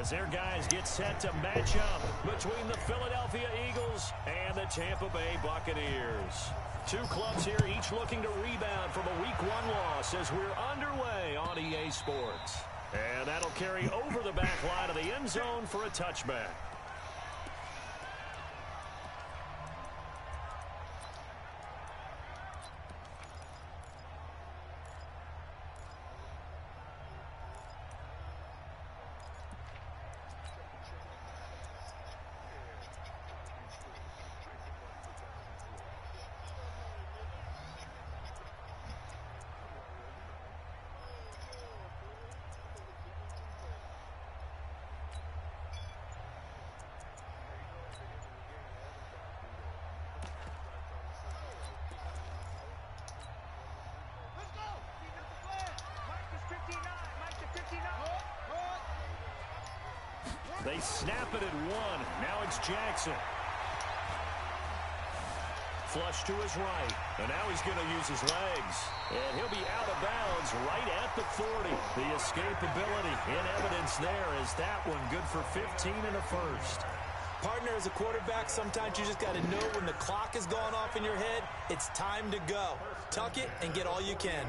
As their guys get set to match up between the Philadelphia Eagles and the Tampa Bay Buccaneers. Two clubs here, each looking to rebound from a Week 1 loss as we're underway on EA Sports. And that'll carry over the back line of the end zone for a touchback. They snap it at 1. Now it's Jackson. Flush to his right. And now he's going to use his legs. And he'll be out of bounds right at the 40. The escapability in evidence there as that one good for 15 and a first. Partner, as a quarterback, sometimes you just got to know when the clock is going off in your head, it's time to go. Tuck it and get all you can.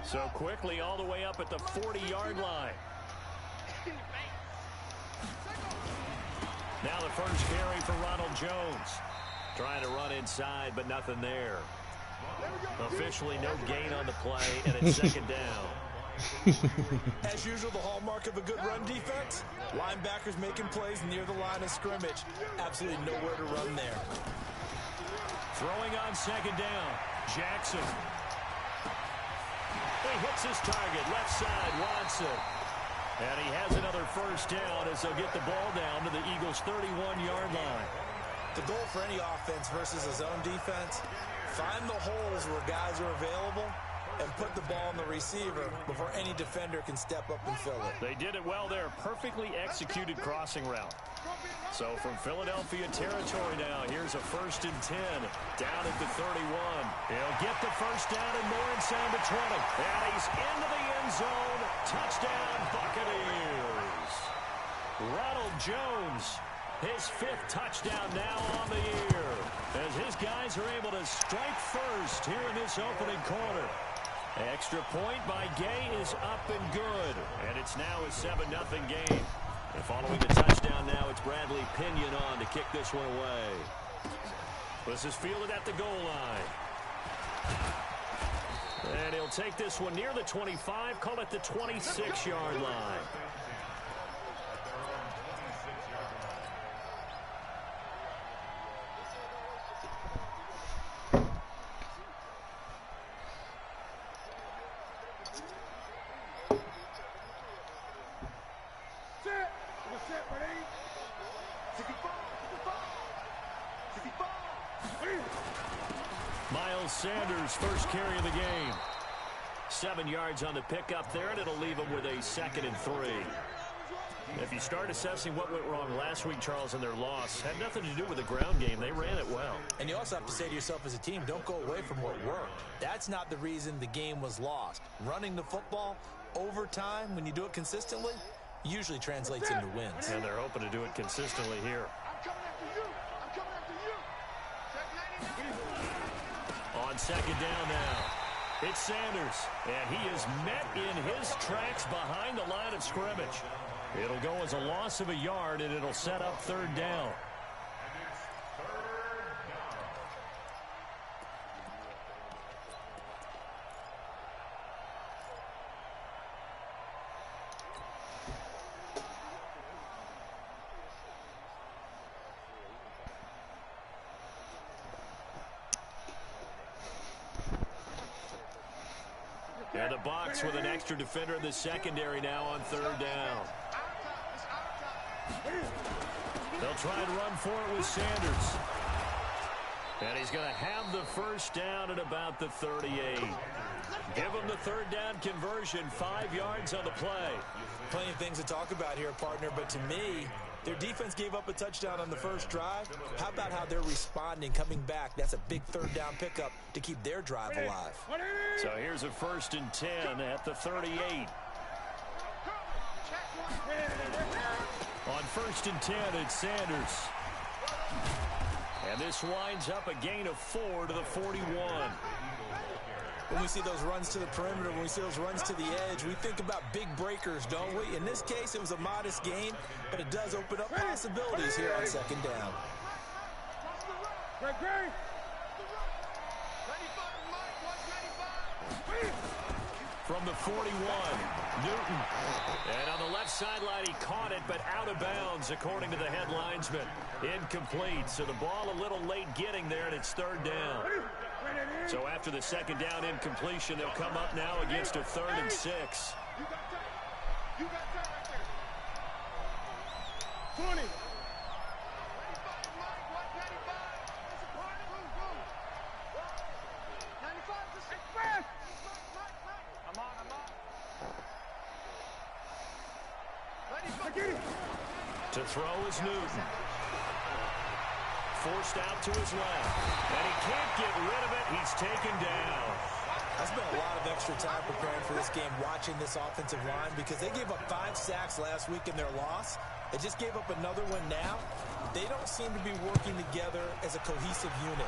So quickly all the way up at the 40-yard line. Now the first carry for Ronald Jones. Trying to run inside, but nothing there. Officially no gain on the play, and it's second down. As usual, the hallmark of a good run defense, linebackers making plays near the line of scrimmage. Absolutely nowhere to run there. Throwing on second down, Jackson. He hits his target, left side, Watson. And he has another first down as they'll get the ball down to the Eagles' 31-yard line. The goal for any offense versus a zone defense, find the holes where guys are available and put the ball in the receiver before any defender can step up and fill it. They did it well there. Perfectly executed crossing route. So from Philadelphia territory now, here's a 1st and 10 down at the 31. He'll get the first down and more inside the 20. And he's into the end zone. Touchdown, Buccaneers. Ronald Jones, his 5th touchdown now on the year, as his guys are able to strike first here in this opening quarter. Extra point by Gay is up and good, and it's now a 7-0 game. And following the touchdown now, it's Bradley Pinion on to kick this one away. This is fielded at the goal line. And he'll take this one near the 25, call it the 26-yard line. Sanders, first carry of the game. 7 yards on the pickup there, and it'll leave them with a 2nd and 3. If you start assessing what went wrong last week, Charles, in their loss, had nothing to do with the ground game. They ran it well. And you also have to say to yourself as a team, don't go away from what worked. That's not the reason the game was lost. Running the football over time, when you do it consistently, usually translates into wins. And they're hoping to do it consistently here. On second down now, it's Sanders, and he is met in his tracks behind the line of scrimmage. It'll go as a loss of a yard, and it'll set up 3rd down. And the Bucs with an extra defender in the secondary now on 3rd down. They'll try and run for it with Sanders. And he's going to have the first down at about the 38. Give him the 3rd down conversion, 5 yards on the play. Plenty of things to talk about here, partner, but to me, Their defense gave up a touchdown on the first drive. How about how they're responding, coming back? That's a big third down pickup to keep their drive alive. So here's a 1st and 10 at the 38. On 1st and 10, it's Sanders. And this winds up a gain of 4 to the 41. When we see those runs to the perimeter, when we see those runs to the edge, we think about big breakers, don't we? In this case, it was a modest gain, but it does open up possibilities here on 2nd down. From the 41, Newton. And on the left sideline, he caught it, but out of bounds, according to the head linesman. Incomplete, so the ball a little late getting there, and it's 3rd down. So after the 2nd down incompletion, they'll come up now against a 3rd and 6. You got that right there. 20. To throw is Newton. Forced out to his left. And he can't get rid of it. He's taken down. I spent a lot of extra time preparing for this game, watching this offensive line, because they gave up 5 sacks last week in their loss. They just gave up another one now. They don't seem to be working together as a cohesive unit.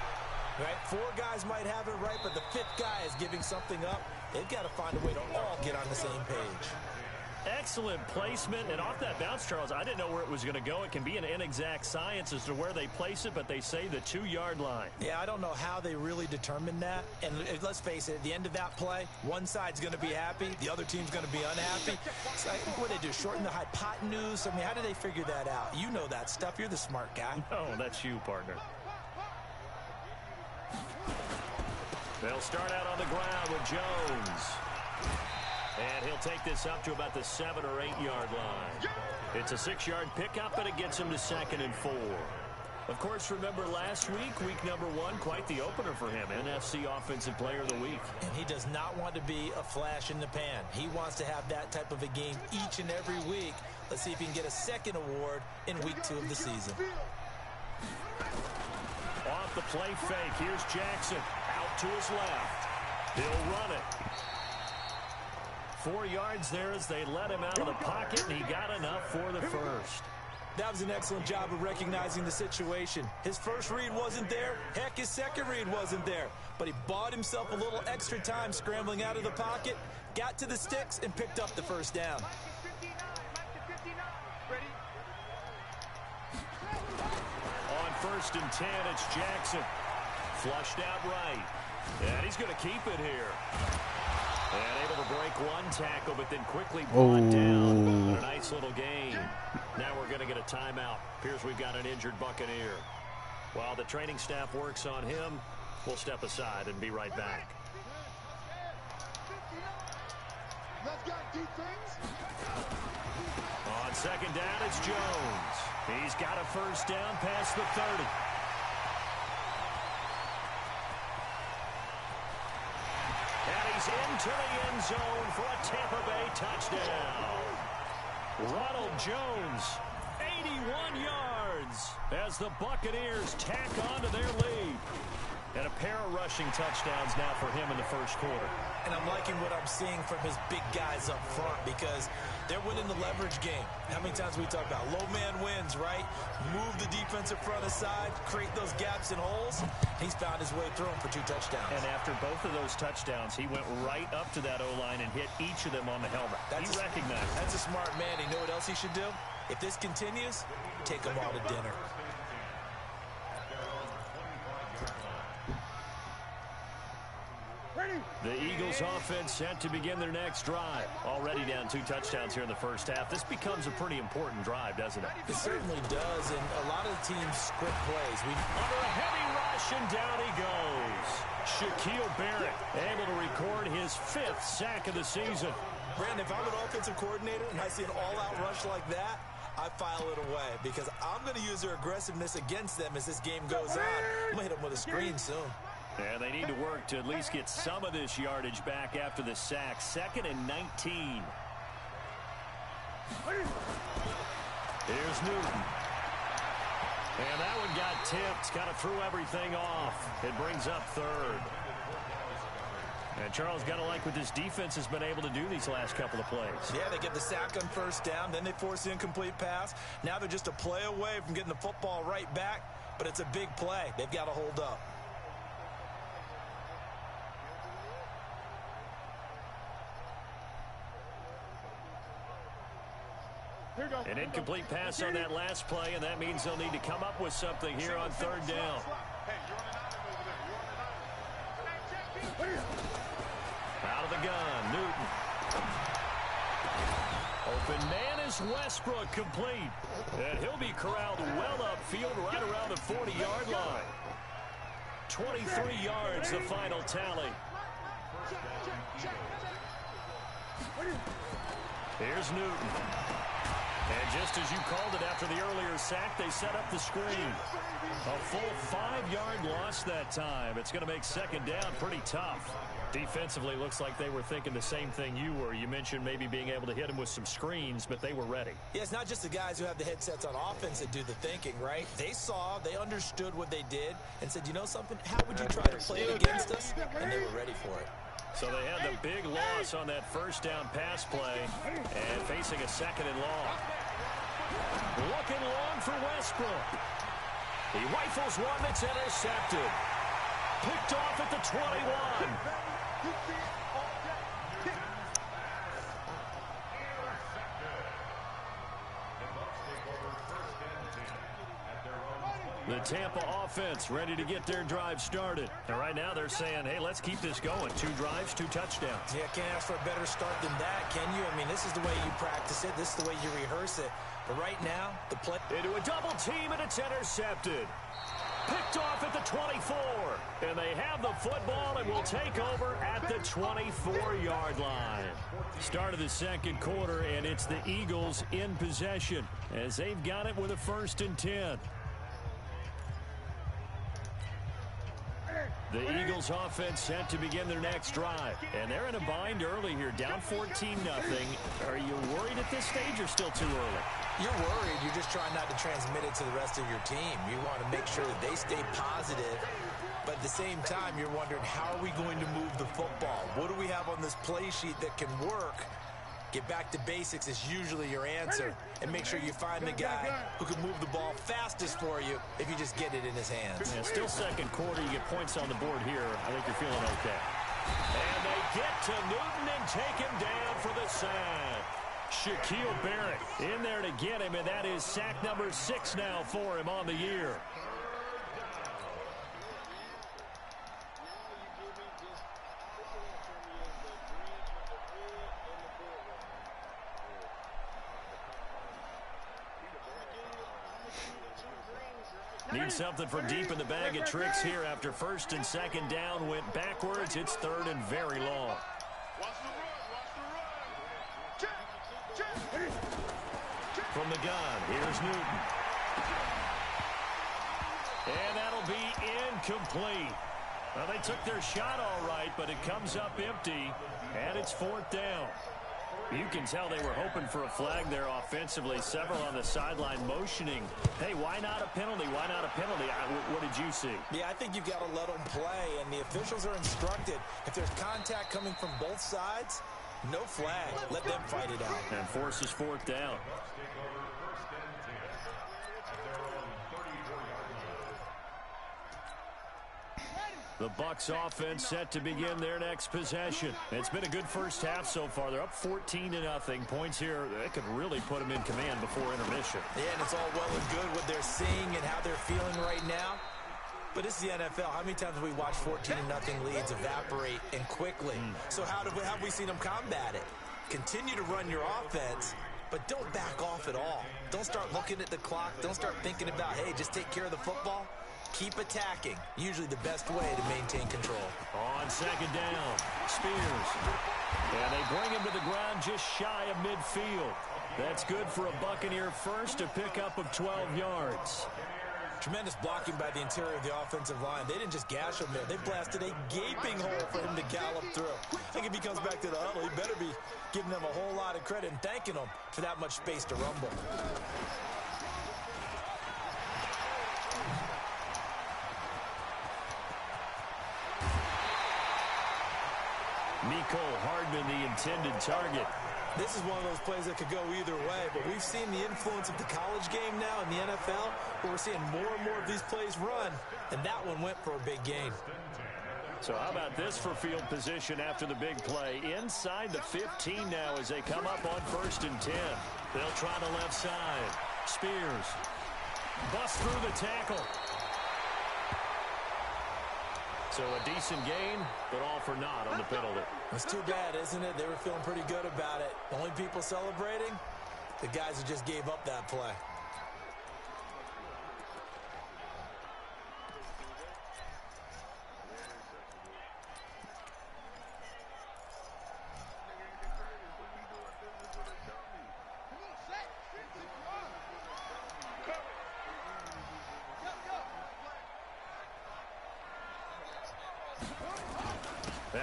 Right? 4 guys might have it right, but the 5th guy is giving something up. They've got to find a way to all get on the same page. Excellent placement, and off that bounce, Charles, I didn't know where it was going to go. It can be an inexact science as to where they place it, but they say the 2-yard line. Yeah, I don't know how they really determined that. And let's face it, at the end of that play, one side's going to be happy, the other team's going to be unhappy. So what do they do, shorten the hypotenuse? I mean, how do they figure that out? You know that stuff. You're the smart guy. No, that's you, partner. They'll start out on the ground with Jones. And he'll take this up to about the 7- or 8-yard line. It's a 6-yard pickup, and it gets him to 2nd and 4. Of course, remember last week, week number 1, quite the opener for him. NFC Offensive Player of the Week. And he does not want to be a flash in the pan. He wants to have that type of a game each and every week. Let's see if he can get a 2nd award in week 2 of the season. Off the play fake, here's Jackson. Out to his left. He'll run it. 4 yards there as they let him out of the pocket, and he got enough for the 1st. That was an excellent job of recognizing the situation. His first read wasn't there. Heck, his second read wasn't there. But he bought himself a little extra time scrambling out of the pocket, got to the sticks, and picked up the 1st down. On 1st and 10, it's Jackson. Flushed out right. And he's going to keep it here. And able to break one tackle, but then quickly brought down. A nice little gain. Now we're going to get a timeout. Appears we've got an injured Buccaneer. While the training staff works on him, we'll step aside and be right back. On 2nd down, it's Jones. He's got a 1st down past the 30. And he's into the end zone for a Tampa Bay touchdown. Ronald Jones, 81 yards as the Buccaneers tack onto their lead. And a pair of rushing touchdowns now for him in the 1st quarter. And I'm liking what I'm seeing from his big guys up front because they're winning the leverage game. How many times we talk about low man wins, right? Move the defensive front aside, create those gaps and holes. He's found his way through them for 2 touchdowns. And after both of those touchdowns, he went right up to that O-line and hit each of them on the helmet. He recognized it. That's a smart man. You know what else he should do? If this continues, take them all to dinner. The Eagles offense set to begin their next drive. Already down 2 touchdowns here in the 1st half. This becomes a pretty important drive, doesn't it? It certainly does, and a lot of the teams script plays. Under a heavy rush, and down he goes. Shaquille Barrett able to record his 5th sack of the season. Brandon, if I'm an offensive coordinator and I see an all-out rush like that, I file it away because I'm going to use their aggressiveness against them as this game goes on. I'm going to hit them with a screen soon. And they need to work to at least get some of this yardage back after the sack. 2nd and 19. Here's Newton. And that one got tipped. Kind of threw everything off. It brings up third. And Charles, got to like what this defense has been able to do these last couple of plays. Yeah, they get the sack on first down. Then they force the incomplete pass. Now they're just a play away from getting the football right back. But it's a big play. They've got to hold up. An incomplete pass on that last play, and that means they'll need to come up with something here on third down. Out of the gun, Newton. Open man is Westbrook, complete. And he'll be corralled well upfield right around the 40-yard line. 23 yards, the final tally. Here's Newton. And just as you called it after the earlier sack, they set up the screen. A full 5-yard loss that time. It's going to make second down pretty tough. Defensively, looks like they were thinking the same thing you were. You mentioned maybe being able to hit them with some screens, but they were ready. Yeah, it's not just the guys who have the headsets on offense that do the thinking, right? They saw, they understood what they did, and said, you know something, how would you try to play it against us? And they were ready for it. So they had the big loss on that first down pass play and facing a second and long. Looking long for Westbrook. He rifles one that's intercepted. Picked off at the 21. The Tampa offense ready to get their drive started. And right now they're saying, hey, let's keep this going. 2 drives, 2 touchdowns. Yeah, can't ask for a better start than that, can you? I mean, this is the way you practice it. This is the way you rehearse it. But right now, the play... Into a double team, and it's intercepted. Picked off at the 24. And they have the football and will take over at the 24-yard line. Start of the second quarter, and it's the Eagles in possession as they've got it with a 1st and 10. The Eagles offense set to begin their next drive. And they're in a bind early here, down 14-0. Are you worried at this stage or still too early? You're worried. You're just trying not to transmit it to the rest of your team. You want to make sure that they stay positive. But at the same time, you're wondering, how are we going to move the football? What do we have on this play sheet that can work? Get back to basics is usually your answer. And make sure you find the guy who can move the ball fastest for you if you just get it in his hands. Yeah, still second quarter. You get points on the board here. I think you're feeling okay. And they get to Newton and take him down for the sack. Shaquille Barrett in there to get him, and that is sack number 6 now for him on the year. Need something from deep in the bag of tricks here after 1st and 2nd down went backwards. It's 3rd and very long. From the gun, here's Newton. And that'll be incomplete. Well, they took their shot all right, but it comes up empty, and it's 4th down. You can tell they were hoping for a flag there offensively. Several on the sideline motioning. Hey, why not a penalty? Why not a penalty? What did you see? Yeah, I think you've got to let them play, and the officials are instructed. If there's contact coming from both sides, no flag. Let them fight it out. And forces 4th down. The Bucs offense set to begin their next possession. It's been a good first half so far. They're up 14-0. Points here, they could really put them in command before intermission. Yeah, and it's all well and good what they're seeing and how they're feeling right now. But this is the NFL. How many times have we watched 14-0 leads evaporate and quickly? So how have we seen them combat it? Continue to run your offense, but don't back off at all. Don't start looking at the clock. Don't start thinking about, hey, just take care of the football. Keep attacking. Usually the best way to maintain control. On 2nd down, Spears. And they bring him to the ground just shy of midfield. That's good for a Buccaneer first, a pickup of 12 yards. Tremendous blocking by the interior of the offensive line. They didn't just gash him there. They blasted a gaping hole for him to gallop through. I think if he comes back to the huddle, he better be giving them a whole lot of credit and thanking them for that much space to rumble. Mecole Hardman, the intended target. This is one of those plays that could go either way, but we've seen the influence of the college game now in the NFL, where we're seeing more and more of these plays run, and that one went for a big gain. So how about this for field position after the big play? Inside the 15 now as they come up on 1st and 10. They'll try the left side. Spears busts through the tackle. So a decent gain, but all for naught on the penalty. It's too bad, isn't it? They were feeling pretty good about it. The only people celebrating, the guys who just gave up that play.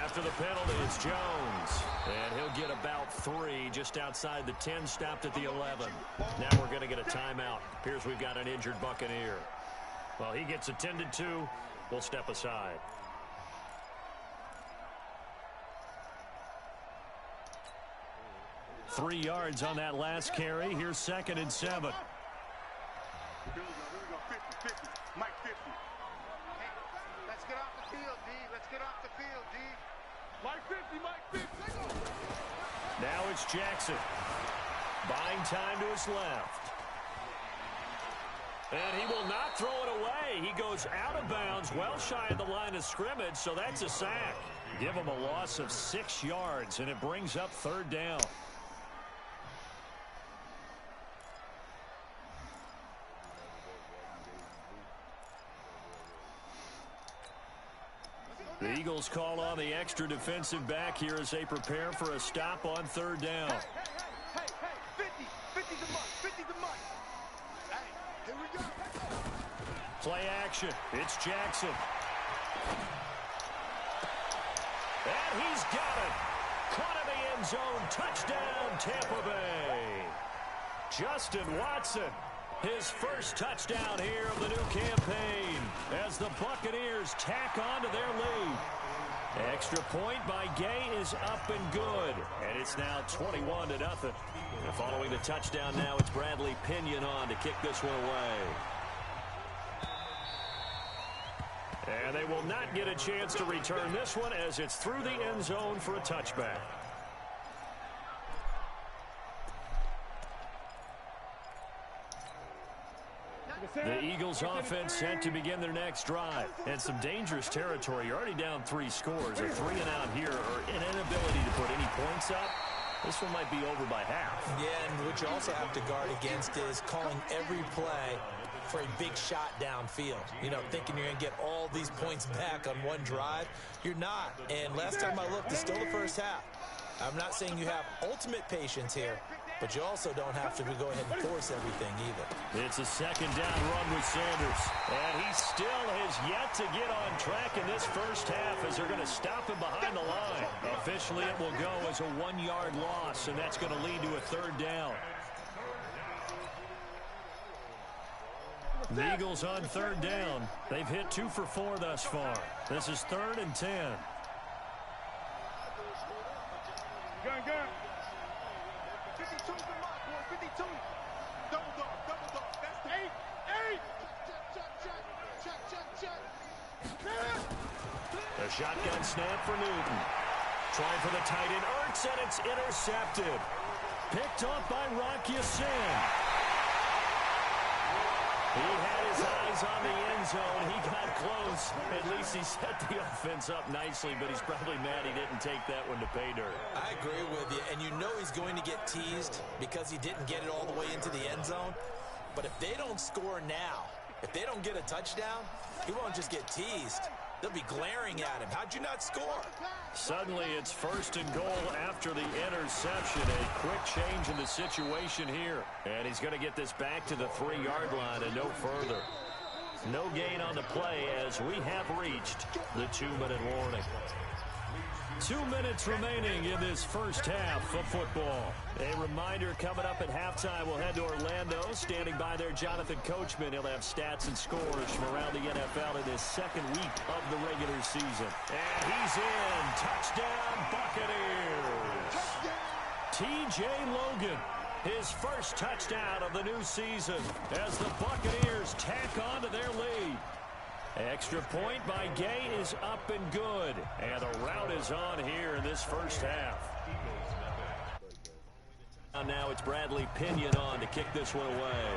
After the penalty, it's Jones. And he'll get about 3 just outside the 10, stopped at the 11. Now we're going to get a timeout. Appears we've got an injured Buccaneer. Well, he gets attended to. We'll step aside. Three yards on that last carry. Here's 2nd and 7. Mike 50. Hey, let's get off the field, D. Let's get off the field, D. Mike 50, Mike 50. Now it's Jackson. Buying time to his left. And he will not throw it away. He goes out of bounds, well shy of the line of scrimmage, so that's a sack. Give him a loss of 6 yards, and it brings up 3rd down. The Eagles call on the extra defensive back here as they prepare for a stop on 3rd down. Hey, 50 the month, 50 the month. Hey, here we go. Play action. It's Jackson. And he's got it. Caught in the end zone. Touchdown, Tampa Bay. Justin Watson. His first touchdown here of the new campaign as the Buccaneers tack on to their lead. Extra point by Gay is up and good. And it's now 21-0. And following the touchdown now, it's Bradley Pinion on to kick this one away. And they will not get a chance to return this one as it's through the end zone for a touchback. The Eagles offense set to begin their next drive. And some dangerous territory. You're already down 3 scores. A 3-and-out here or an inability to put any points up. This one might be over by half. Yeah, and what you also have to guard against is calling every play for a big shot downfield. You know, thinking you're going to get all these points back on one drive. You're not. And last time I looked, it's still the first half. I'm not saying you have ultimate patience here, but you also don't have to go ahead and force everything either. It's a 2nd down run with Sanders. And he still has yet to get on track in this first half as they're going to stop him behind the line. Officially, it will go as a 1-yard loss, and that's going to lead to a 3rd down. The Eagles on 3rd down. They've hit 2 for 4 thus far. This is 3rd and 10. Gun. 52 the month, boy, 52. Double dog. That's the 8. A shotgun snap for Newton. Trying for the tight end, Ertz, and it's intercepted. Picked up by Rock Ya-Sin. He had his eyes on the end zone. He got close. At least he set the offense up nicely, but he's probably mad he didn't take that one to pay dirt. I agree with you, and you know he's going to get teased because he didn't get it all the way into the end zone. But if they don't score now, if they don't get a touchdown, he won't just get teased. They'll be glaring at him. How'd you not score? Suddenly it's 1st and goal after the interception. A quick change in the situation here. And he's going to get this back to the 3-yard line and no further. No gain on the play as we have reached the 2-minute warning. 2 minutes remaining in this first half of football. A reminder, coming up at halftime, we'll head to Orlando. Standing by there, Jonathan Coachman. He'll have stats and scores from around the NFL in his second week of the regular season. And he's in. Touchdown, Buccaneers. T.J. Logan, his first touchdown of the new season as the Buccaneers tack on to their lead. Extra point by Gay is up and good. And the route is on here in this first half. Now it's Bradley Pinion on to kick this one away.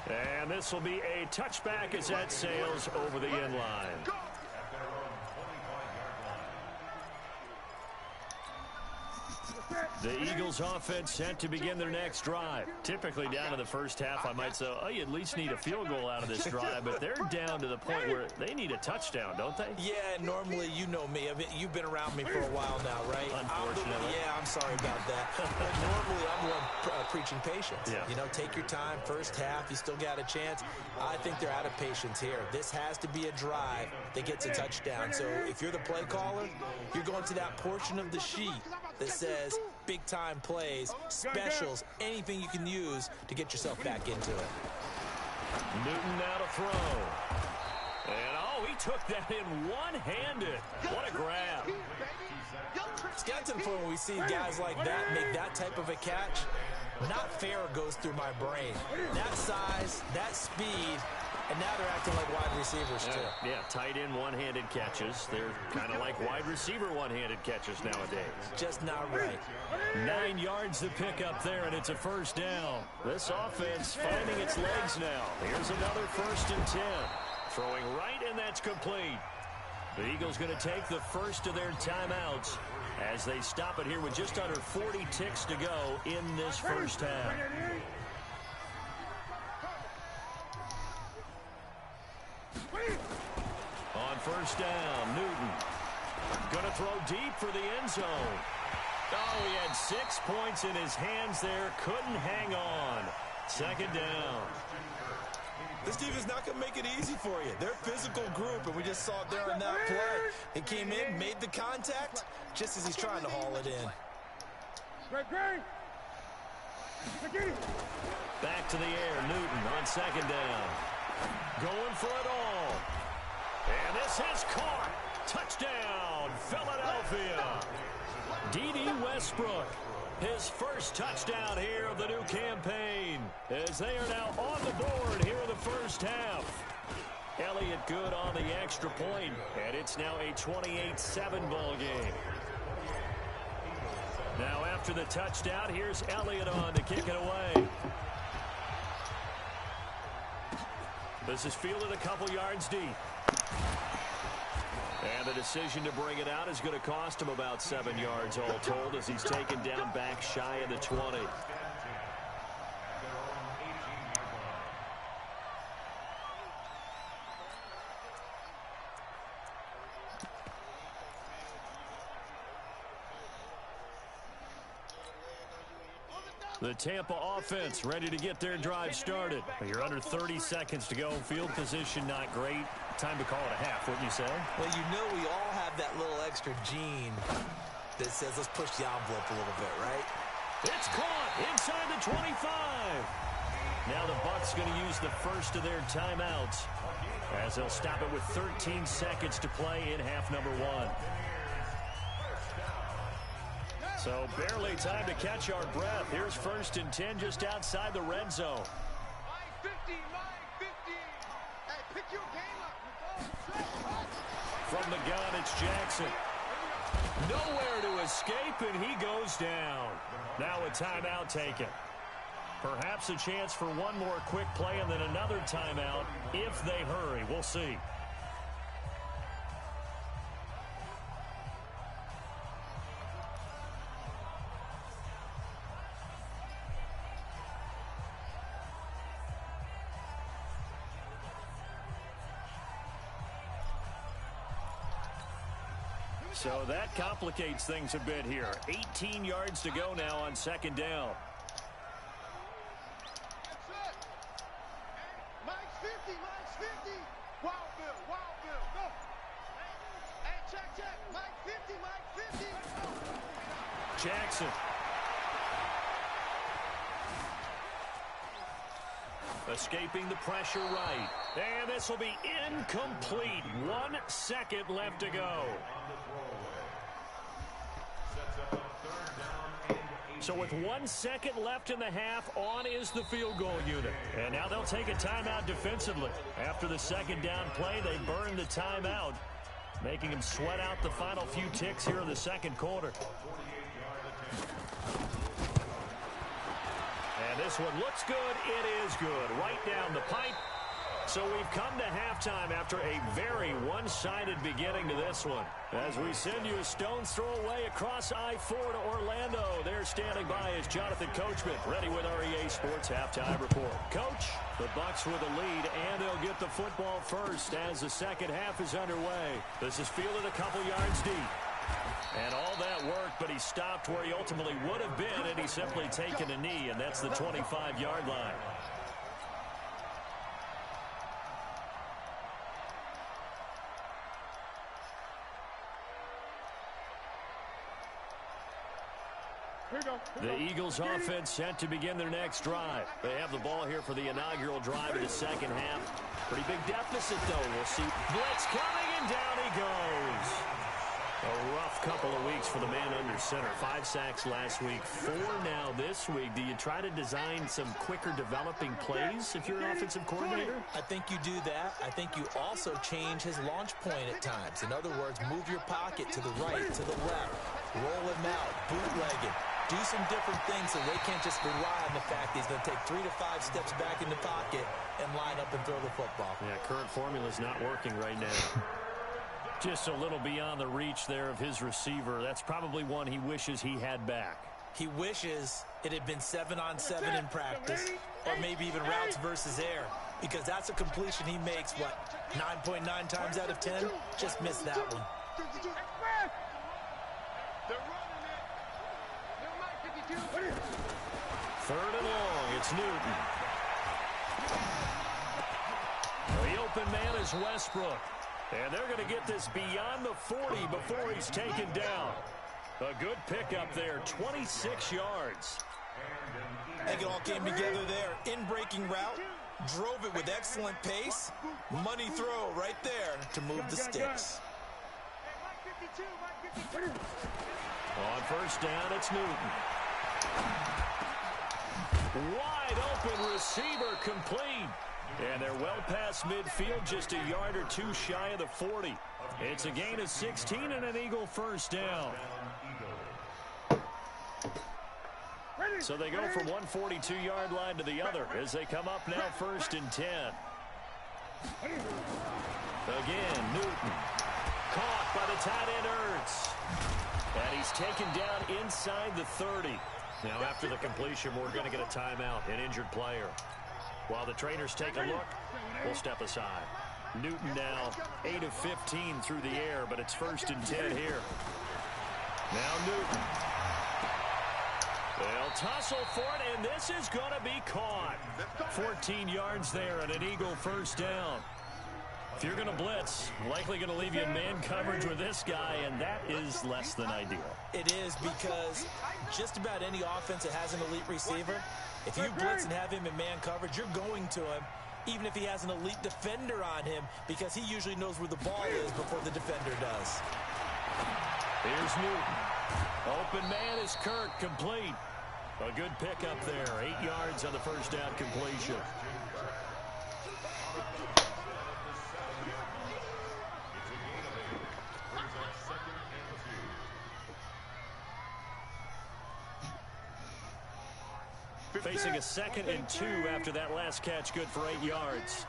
And this will be a touchback as that sails over the end line. The Eagles offense set to begin their next drive. Typically down to the first half, I might say, oh, you at least need a field goal out of this drive, but they're down to the point where they need a touchdown, don't they? Yeah, normally, you know me. I mean, you've been around me for a while now, right? Unfortunately. I'm sorry about that. But normally, I'm the one preaching patience. Yeah. You know, take your time. First half, you still got a chance. I think they're out of patience here. This has to be a drive that gets a touchdown. So if you're the play caller, you're going to that portion of the sheet that says big-time plays, specials, anything you can use to get yourself back into it. Newton now to throw. And, oh, he took that in one-handed. What a grab. It's got to the point when we see guys like that make that type of a catch. Not fair goes through my brain. That size, that speed, and now they're acting like wide receivers, too. Yeah, tight end one-handed catches. They're kind of like wide receiver one-handed catches nowadays. Just not right. 9 yards to pick up there, and it's a first down. This offense finding its legs now. Here's another 1st and 10. Throwing right, and that's complete. The Eagles going to take the first of their timeouts as they stop it here with just under 40 ticks to go in this first half. On first down, Newton going to throw deep for the end zone. Oh, he had 6 points in his hands there. Couldn't hang on. Second down. This team is not going to make it easy for you. They're a physical group, and we just saw it there in that play. He came in, made the contact, just as he's trying to haul it in. Back to the air, Newton on second down. Going for it all. And this is caught. Touchdown, Philadelphia. D.D. Westbrook, his first touchdown here of the new campaign, as they are now on the board here in the first half. Elliott good on the extra point, and it's now a 28-7 ball game. Now after the touchdown, here's Elliott on to kick it away. This is fielded a couple yards deep. And the decision to bring it out is going to cost him about 7 yards all told as he's taken down back shy of the 20. The Tampa offense ready to get their drive started. You're under 30 seconds to go. Field position not great. Time to call it a half, wouldn't you say? Well, you know we all have that little extra gene that says let's push the envelope a little bit, right? It's caught inside the 25. Now the Bucs going to use the first of their timeouts as they'll stop it with 13 seconds to play in half number 1. So barely time to catch our breath. Here's 1st and 10 just outside the red zone. My 50. Hey, pick your game up. From the gun, it's Jackson. Nowhere to escape, and he goes down. Now a timeout taken. Perhaps a chance for one more quick play and then another timeout if they hurry. We'll see. So that complicates things a bit here. 18 yards to go now on second down. Mike's 50. Wild Bill, go. Hey, check. Mike 50. Jackson. Escaping the pressure right. And this will be incomplete. 1 second left to go. So with 1 second left in the half, on is the field goal unit. And now they'll take a timeout defensively. After the second down play, they burn the timeout, making them sweat out the final few ticks here in the second quarter. And this one looks good. It is good. Right down the pipe. So we've come to halftime after a very one-sided beginning to this one. As we send you a stone's throw away across I-4 to Orlando. There standing by is Jonathan Coachman, ready with our EA Sports Halftime Report. Coach, the Bucs with a lead, and they'll get the football first as the second half is underway. This is fielded a couple yards deep. And all that worked, but he stopped where he ultimately would have been, and he's simply taken a knee, and that's the 25-yard line. The Eagles offense set to begin their next drive. They have the ball here for the inaugural drive of the second half. Pretty big deficit, though. We'll see. Blitz coming, and down he goes. A rough couple of weeks for the man under center. 5 sacks last week, 4 now this week. Do you try to design some quicker developing plays if you're an offensive coordinator? I think you do that. I think you also change his launch point at times. In other words, move your pocket to the right, to the left. Roll him out, bootleg it. Do some different things so they can't just rely on the fact he's going to take 3 to 5 steps back in the pocket and line up and throw the football. Yeah, current formula's not working right now. Just a little beyond the reach there of his receiver. That's probably one he wishes he had back. He wishes it had been 7-on-7 in practice, or maybe even routes versus air, because that's a completion he makes, what, 9.9 times out of 10? Just missed that one. Third and long, it's Newton. The open man is Westbrook. And they're going to get this beyond the 40 before he's taken down. A good pickup there, 26 yards. I think it all came together there. In-breaking route, drove it with excellent pace. Money throw right there to move the sticks. On first down, it's Newton. Wide open receiver complete. And they're well past midfield, just a yard or two shy of the 40. It's a gain of 16 and an Eagle first down. So they go from one 42-yard line to the other as they come up now first and 10. Again, Newton. Caught by the tight end Ertz. And he's taken down inside the 30. Now after the completion, we're going to get a timeout, an injured player. While the trainers take a look, we'll step aside. Newton now 8 of 15 through the air, but it's first and 10 here. Now Newton. They'll tussle for it, and this is going to be caught. 14 yards there and an Eagle first down. If you're going to blitz, likely going to leave you in man coverage with this guy, and that is less than ideal. It is, because just about any offense that has an elite receiver, if you blitz and have him in man coverage, you're going to him, even if he has an elite defender on him, because he usually knows where the ball is before the defender does. Here's Newton. Open man is Kirk, complete. A good pickup there, 8 yards on the first down completion. Facing a 2nd and 2 after that last catch, good for 8 yards.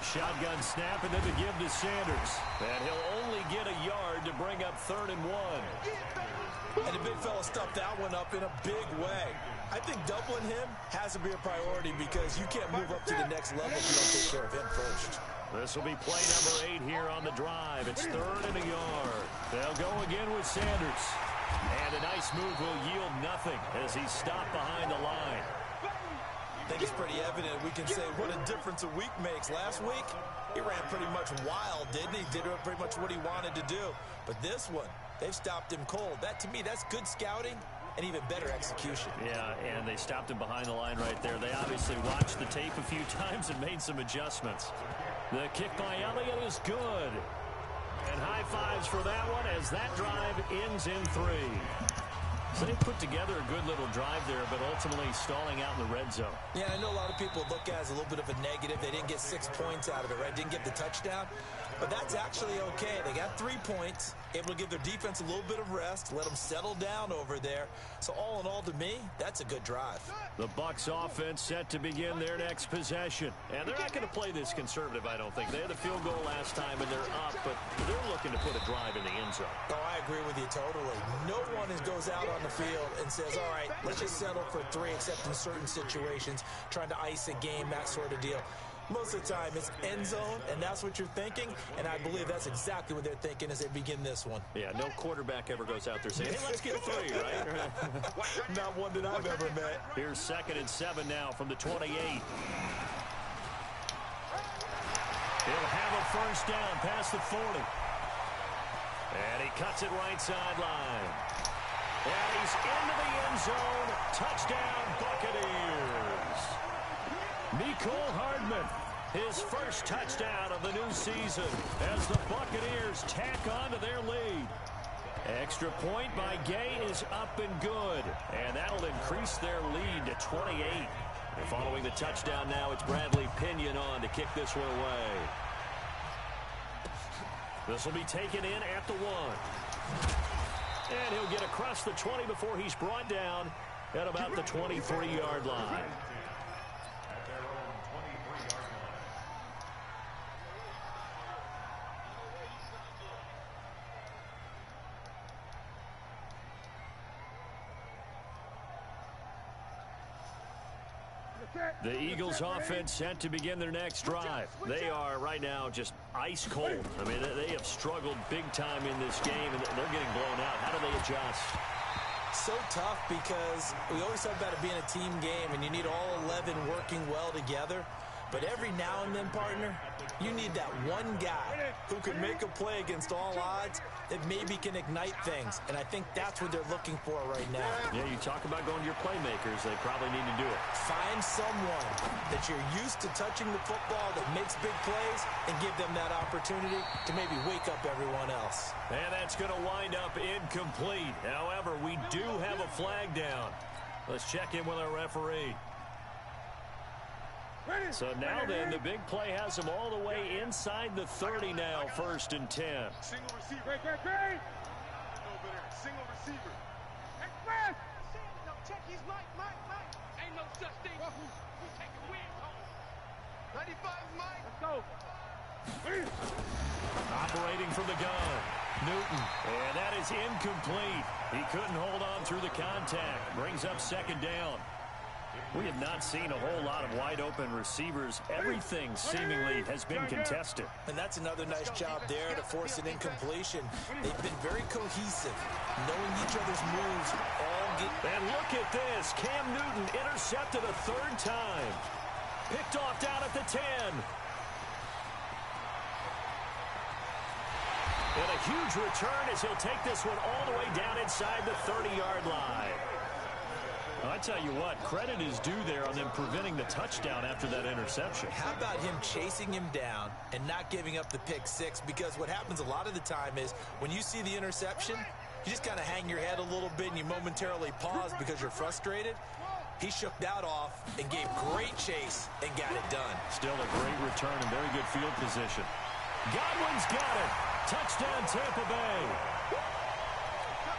Shotgun snap, and then the give to Sanders. And he'll only get a yard to bring up 3rd and 1. And the big fella stuffed that one up in a big way. I think doubling him has to be a priority, because you can't move up to the next level if you don't take care of him first. This will be play number 8 here on the drive. It's 3rd and a yard. They'll go again with Sanders. And a nice move will yield nothing as he's stopped behind the line. They it's pretty evident. We can say what a difference a week makes. Last week, he ran pretty much wild, didn't he? Did pretty much what he wanted to do. But this one, they've stopped him cold. That, to me, that's good scouting and even better execution. Yeah, and they stopped him behind the line right there. They obviously watched the tape a few times and made some adjustments. The kick by Elliott is good. And high fives for that one as that drive ends in 3. So they put together a good little drive there, but ultimately stalling out in the red zone. Yeah, I know a lot of people look at it as a little bit of a negative. They didn't get 6 points out of it, right? Didn't get the touchdown. But that's actually okay. They got 3 points, able to give their defense a little bit of rest, let them settle down over there. So all in all, to me, that's a good drive. The Bucs offense set to begin their next possession. And they're not going to play this conservative, I don't think. They had a field goal last time, and they're up, but they're looking to put a drive in the end zone. Oh, I agree with you totally. No one goes out on the field and says, all right, let's just settle for 3, except in certain situations, trying to ice a game, that sort of deal. Most of the time, it's end zone, and that's what you're thinking, and I believe that's exactly what they're thinking as they begin this one. Yeah, no quarterback ever goes out there saying, hey, let's get 3, right? Not one that I've ever met. Here's 2nd and 7 now from the 28. He'll have a first down past the 40. And he cuts it right sideline. And he's into the end zone. Touchdown, Buccaneers. Nicole Hardman, his first touchdown of the new season as the Buccaneers tack on to their lead. Extra point by Gay is up and good, and that'll increase their lead to 28. And following the touchdown now, it's Bradley Pinion on to kick this one away. This will be taken in at the 1. And he'll get across the 20 before he's brought down at about the 23-yard line. The Eagles offense set to begin their next drive. They are right now just ice cold. I mean, they have struggled big time in this game, and they're getting blown out. How do they adjust? So tough because we always talk about it being a team game, and you need all 11 working well together. But every now and then, partner, you need that one guy who can make a play against all odds that maybe can ignite things. And I think that's what they're looking for right now. Yeah, you talk about going to your playmakers. They probably need to do it. Find someone that you're used to touching the football that makes big plays and give them that opportunity to maybe wake up everyone else. And that's going to wind up incomplete. However, we do have a flag down. Let's check in with our referee. So now then, the big play has them all the way inside the 30 now, 1st and 10. Single receiver. Great. Single receiver. Express. No, check his mic. Ain't no such thing. We taking wins home. 95's Mike. Let's go. Operating from the gun, Newton. And that is incomplete. He couldn't hold on through the contact. Brings up 2nd down. We have not seen a whole lot of wide-open receivers. Everything seemingly has been contested. And that's another nice job there to force an incompletion. They've been very cohesive, knowing each other's moves. And look at this. Cam Newton intercepted a 3rd time. Picked off down at the 10. And a huge return as he'll take this one all the way down inside the 30-yard line. I tell you what, credit is due there on them preventing the touchdown after that interception. How about him chasing him down and not giving up the pick 6? Because what happens a lot of the time is when you see the interception, you just kind of hang your head a little bit and you momentarily pause because you're frustrated. He shook that off and gave great chase and got it done. Still a great return and very good field position. Godwin's got it. Touchdown, Tampa Bay.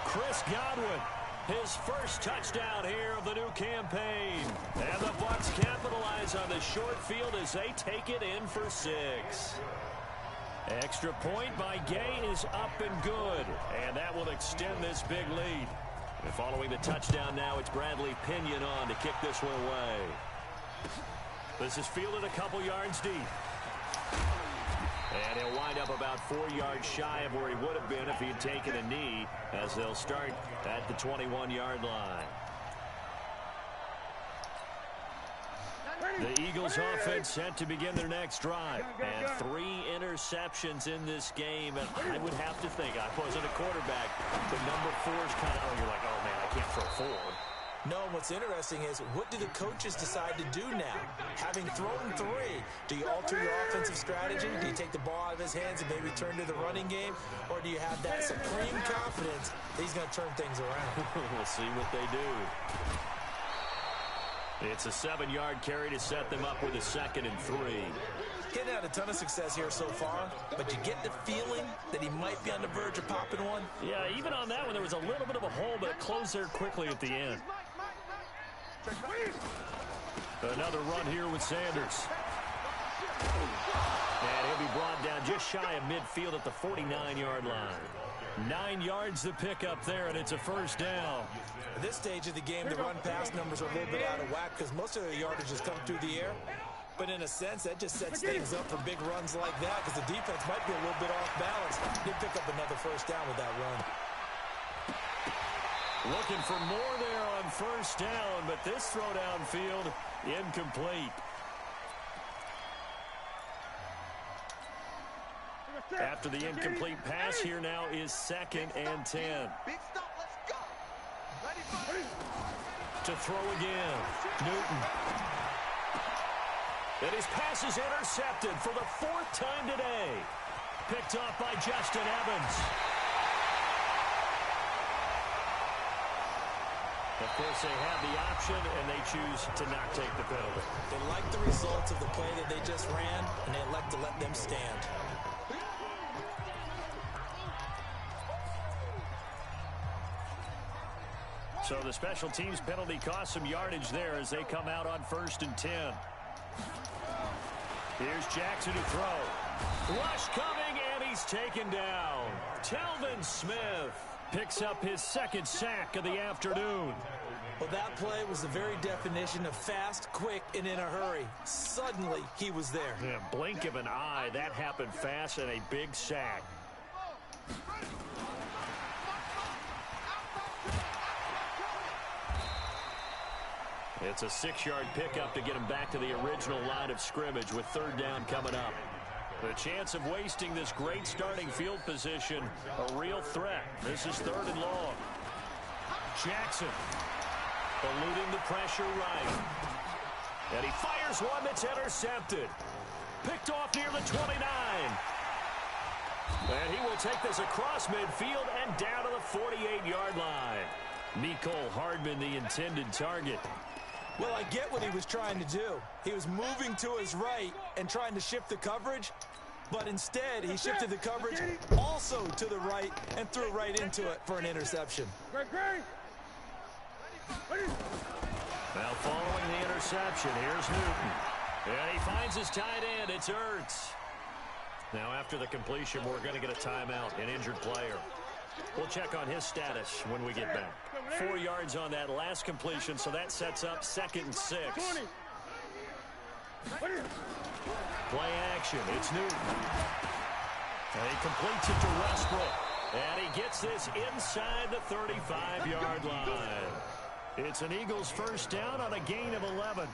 Chris Godwin. His first touchdown here of the new campaign. And the Bucs capitalize on the short field as they take it in for 6. Extra point by Gay is up and good. And that will extend this big lead. And following the touchdown now, it's Bradley Pinion on to kick this one away. This is fielded a couple yards deep. And he'll wind up about 4 yards shy of where he would have been if he had taken a knee, as they'll start at the 21-yard line. The Eagles offense set to begin their next drive. And 3 interceptions in this game. And I would have to think, I wasn't a quarterback, but number 4 is kind of, you're like, oh, man, I can't throw 4. No, what's interesting is, what do the coaches decide to do now? Having thrown 3, do you alter your offensive strategy? Do you take the ball out of his hands and maybe turn to the running game? Or do you have that supreme confidence that he's going to turn things around? We'll see what they do. It's a 7-yard carry to set them up with a 2nd and 3. Getting had a ton of success here so far, but you get the feeling that he might be on the verge of popping one. Yeah, even on that one, there was a little bit of a hole, but it closed there quickly at the end. Another run here with Sanders. And he'll be brought down just shy of midfield at the 49-yard line. 9 yards to pick up there, and it's a first down. At this stage of the game, the run-pass numbers are a little bit out of whack because most of the yardage has come through the air. But in a sense, that just sets things up for big runs like that because the defense might be a little bit off balance. He'll pick up another first down with that run. Looking for more there on first down, but this throw downfield incomplete. After the incomplete pass, here now is 2nd and 10. Big stop, let's go. To throw again, Newton. And his pass is intercepted for the 4th time today. Picked off by Justin Evans. Of course, they have the option, and they choose to not take the penalty. They like the results of the play that they just ran, and they elect to let them stand. So the special teams penalty cost some yardage there as they come out on 1st and 10. Here's Jackson to throw. Rush coming, and he's taken down. Telvin Smith picks up his 2nd sack of the afternoon. Well, that play was the very definition of fast, quick, and in a hurry. Suddenly, he was there. Yeah, blink of an eye. That happened fast, and a big sack. It's a 6-yard pickup to get him back to the original line of scrimmage with 3rd down coming up. The chance of wasting this great starting field position, a real threat. This is 3rd and long. Jackson eluding the pressure right. And he fires one that's intercepted. Picked off near the 29. And he will take this across midfield and down to the 48-yard line. Mecole Hardman, the intended target. Well, I get what he was trying to do. He was moving to his right and trying to shift the coverage, but instead he shifted the coverage also to the right and threw right into it for an interception. Now following the interception, here's Newton. And he finds his tight end. It's Ertz. Now after the completion, we're going to get a timeout, an injured player. We'll check on his status when we get back. 4 yards on that last completion, so that sets up 2nd and 6. Play action. It's Newton. And he completes it to Westbrook. And he gets this inside the 35-yard line. It's an Eagles first down on a gain of 11.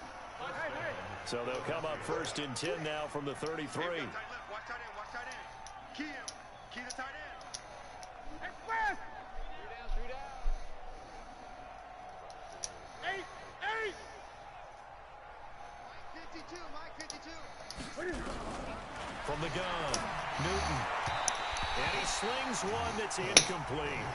So they'll come up 1st and 10 now from the 33. Watch tight end, watch tight end. Key him. Key the tight end. Express! 3 down. 8. 52, Mike 52. From the gun, Newton. And he slings one that's incomplete.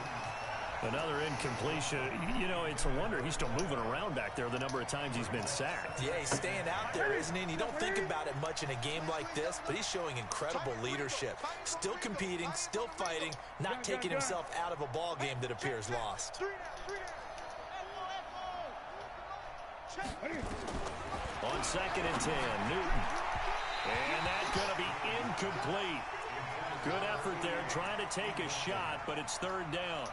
Another incompletion. You know, it's a wonder he's still moving around back there the number of times he's been sacked. Yeah, he's staying out there, isn't he? And you don't think about it much in a game like this, but he's showing incredible leadership. Still competing, still fighting, not taking himself out of a ball game that appears lost. On 2nd and 10, Newton. And that's going to be incomplete. Good effort there trying to take a shot, but it's 3rd down.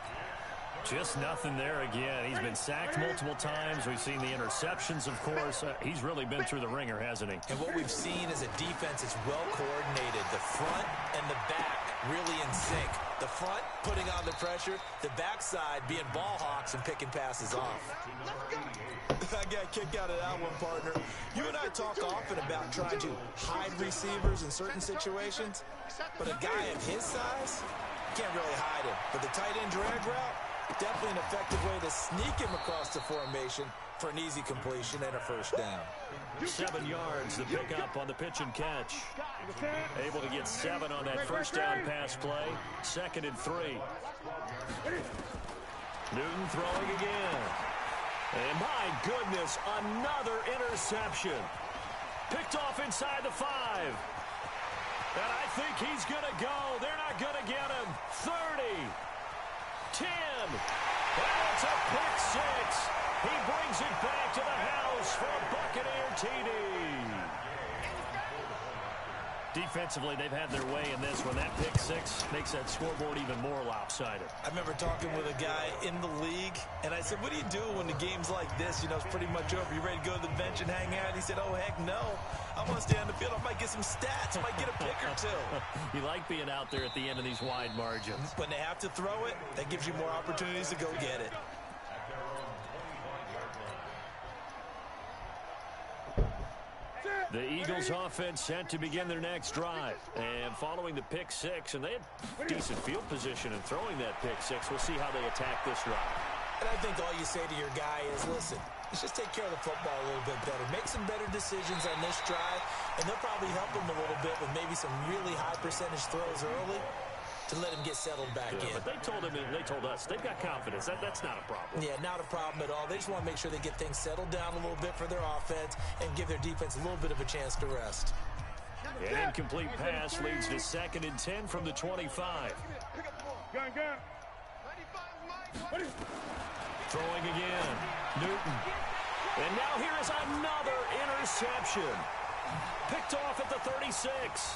Just nothing there again. He's been sacked multiple times. We've seen the interceptions, of course. He's really been through the ringer, hasn't he? And what we've seen is a defense that's well coordinated. The front and the back really in sync. The front putting on the pressure, the backside being ball hawks and picking passes off. I got kicked out of that one, partner. You and I talk often about trying to hide receivers in certain situations, but a guy of his size, can't really hide him. But the tight end drag route, definitely an effective way to sneak him across the formation for an easy completion and a first down. 7 yards, the pickup on the pitch and catch. Able to get 7 on that first down pass play. 2nd and 3. Newton throwing again. And my goodness, another interception. Picked off inside the 5. And I think he's going to go. They're not going to get him. 30. 10. And it's a pick 6. He brings it back to the house for a Buccaneer TD. Defensively, they've had their way in this one. That pick 6 makes that scoreboard even more lopsided. I remember talking with a guy in the league, and I said, what do you do when the game's like this? You know, it's pretty much over. You ready to go to the bench and hang out? He said, oh, heck no. I want to stay on the field. I might get some stats. I might get a pick or two. You like being out there at the end of these wide margins. When they have to throw it, that gives you more opportunities to go get it. The Eagles offense set to begin their next drive. And following the pick 6, and they had decent field position in throwing that pick 6. We'll see how they attack this drive. And I think all you say to your guy is, listen, let's just take care of the football a little bit better. Make some better decisions on this drive, and they'll probably help him a little bit with maybe some really high percentage throws early to let him get settled back in. But they told him, and they told us, they've got confidence. That's not a problem. Yeah, not a problem at all. They just want to make sure they get things settled down a little bit for their offense and give their defense a little bit of a chance to rest. An incomplete pass leads to 2nd and 10 from the 25. Throwing again. Newton. And now here is another interception. Picked off at the 36.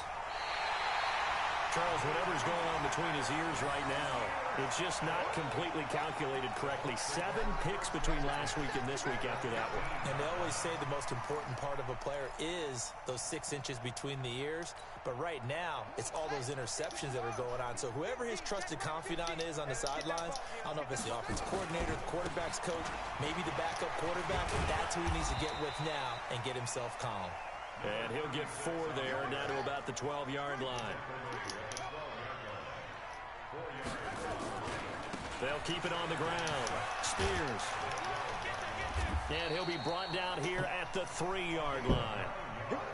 Charles, whatever's going on between his ears right now, it's just not completely calculated correctly. 7 picks between last week and this week after that one. And they always say the most important part of a player is those 6 inches between the ears. But right now, it's all those interceptions that are going on. So whoever his trusted confidant is on the sidelines, I don't know if it's the offense coordinator, the quarterback's coach, maybe the backup quarterback, but that's who he needs to get with now and get himself calm. And he'll get 4 there, down to about the 12-yard line. They'll keep it on the ground. Spears. And he'll be brought down here at the 3-yard line.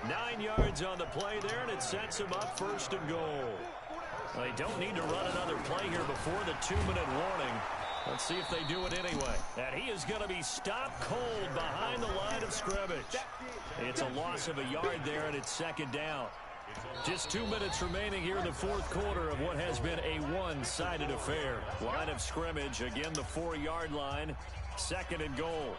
9 yards on the play there, and it sets him up 1st and goal. They don't need to run another play here before the 2-minute warning. Let's see if they do it anyway. And he is going to be stopped cold behind the line of scrimmage. It's a loss of a yard there, and it's 2nd down. Just 2 minutes remaining here in the 4th quarter of what has been a one-sided affair. Line of scrimmage, again the 4-yard line, 2nd and goal.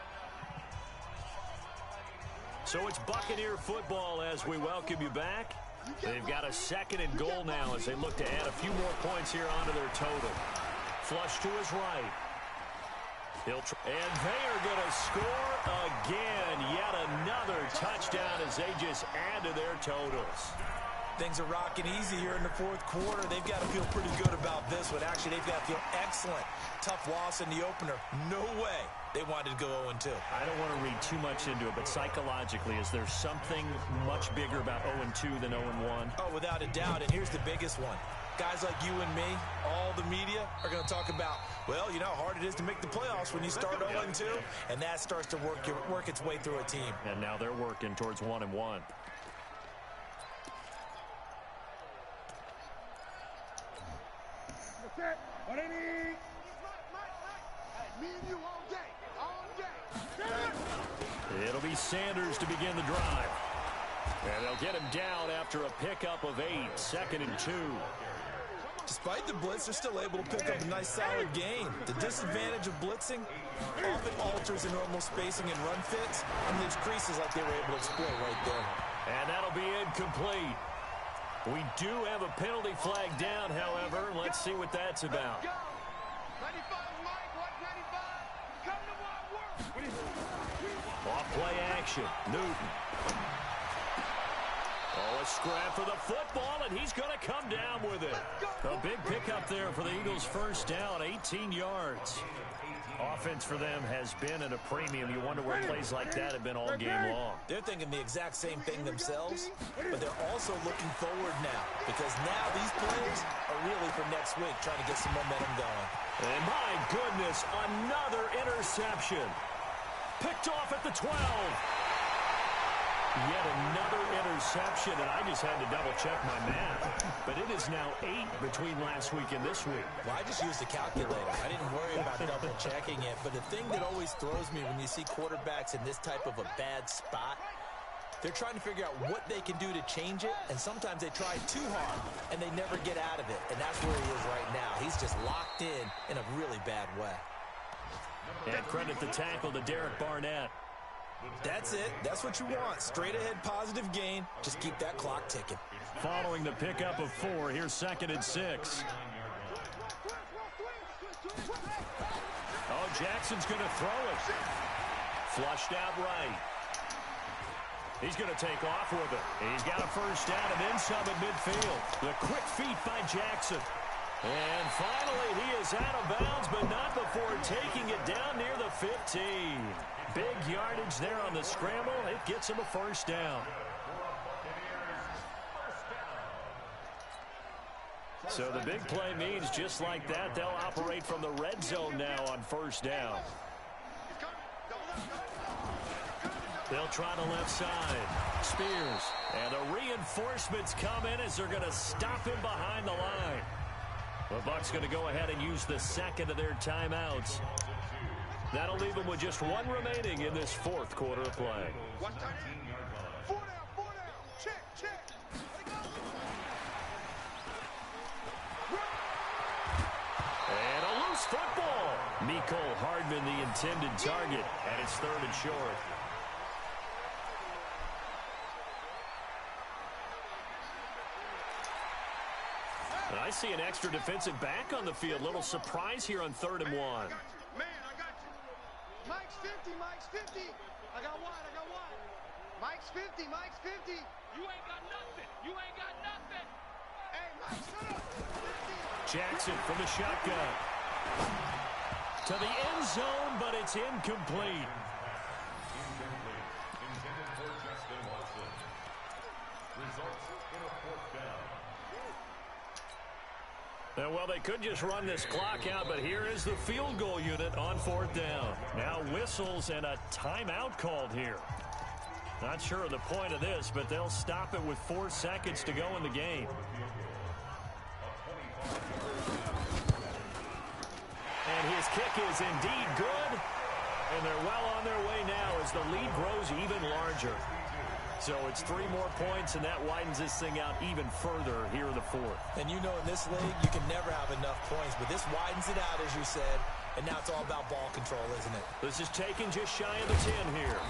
So it's Buccaneer football as we welcome you back. They've got a 2nd and goal now as they look to add a few more points here onto their total. Flush to his right. And they are going to score again. Yet another touchdown as they just add to their totals. Things are rocking easy here in the 4th quarter. They've got to feel pretty good about this one. Actually, they've got to feel excellent. Tough loss in the opener. No way they wanted to go 0-2. I don't want to read too much into it, but psychologically, is there something much bigger about 0-2 than 0-1? Oh, without a doubt, and here's the biggest one. Guys like you and me, all the media, are going to talk about, well, you know how hard it is to make the playoffs when you start 0-2, and that starts to work its way through a team. And now they're working towards 1-1. What I need. Me and you all day. It'll be Sanders to begin the drive. And they'll get him down after a pickup of 8, 2nd and 2. Despite the blitz, they're still able to pick up a nice solid gain. The disadvantage of blitzing often alters the normal spacing and run fits, and leaves creases like they were able to exploit right there. And that'll be incomplete. We do have a penalty flag down, however. Let's see what that's about. 95 Mike, action. Newton. Oh, a scrap for the football, and he's going to come down with it. A big pickup there for the Eagles' first down, 18 yards. Offense for them has been at a premium. You wonder where plays like that have been all game long. They're thinking the exact same thing themselves, but they're also looking forward now because now these plays are really for next week, trying to get some momentum going. And my goodness, another interception. Picked off at the 12. Yet another interception, and I just had to double-check my math. But it is now 8 between last week and this week. Well, I just used a calculator. I didn't worry about double-checking it. But the thing that always throws me when you see quarterbacks in this type of a bad spot, they're trying to figure out what they can do to change it, and sometimes they try too hard, and they never get out of it. And that's where he is right now. He's just locked in a really bad way. And credit the tackle to Derek Barnett. That's it. That's what you want. Straight ahead positive gain. Just keep that clock ticking. Following the pickup of 4, here's 2nd and 6. Oh, Jackson's going to throw it. Flushed out right. He's going to take off with it. He's got a first down and then some at midfield. The quick feet by Jackson. And finally, he is out of bounds, but not before taking it down near the 15. Big yardage there on the scramble. It gets him a first down. So the big play means just like that, they'll operate from the red zone now on first down. They'll try the left side. Spears. And the reinforcements come in as they're going to stop him behind the line. The Bucs going to go ahead and use the second of their timeouts. That'll leave them with just 1 remaining in this 4th quarter of play. 4 down. Check. And a loose football. Mecole Hardman, the intended target, and it's 3rd and short. And I see an extra defensive back on the field. Little surprise here on 3rd and 1. I got you. Mike's 50. I got one. Mike's 50. You ain't got nothing. Hey, Mike, shut up. 50. Jackson from the shotgun. To the end zone, but it's incomplete. Well, they could just run this clock out, but here is the field goal unit on 4th down. Now whistles and a timeout called here. Not sure of the point of this, but they'll stop it with 4 seconds to go in the game. And his kick is indeed good. And they're well on their way now as the lead grows even larger. So it's 3 more points, and that widens this thing out even further here in the 4th. And you know in this league, you can never have enough points, but this widens it out, as you said, and now it's all about ball control, isn't it? This is taken just shy of the 10 here.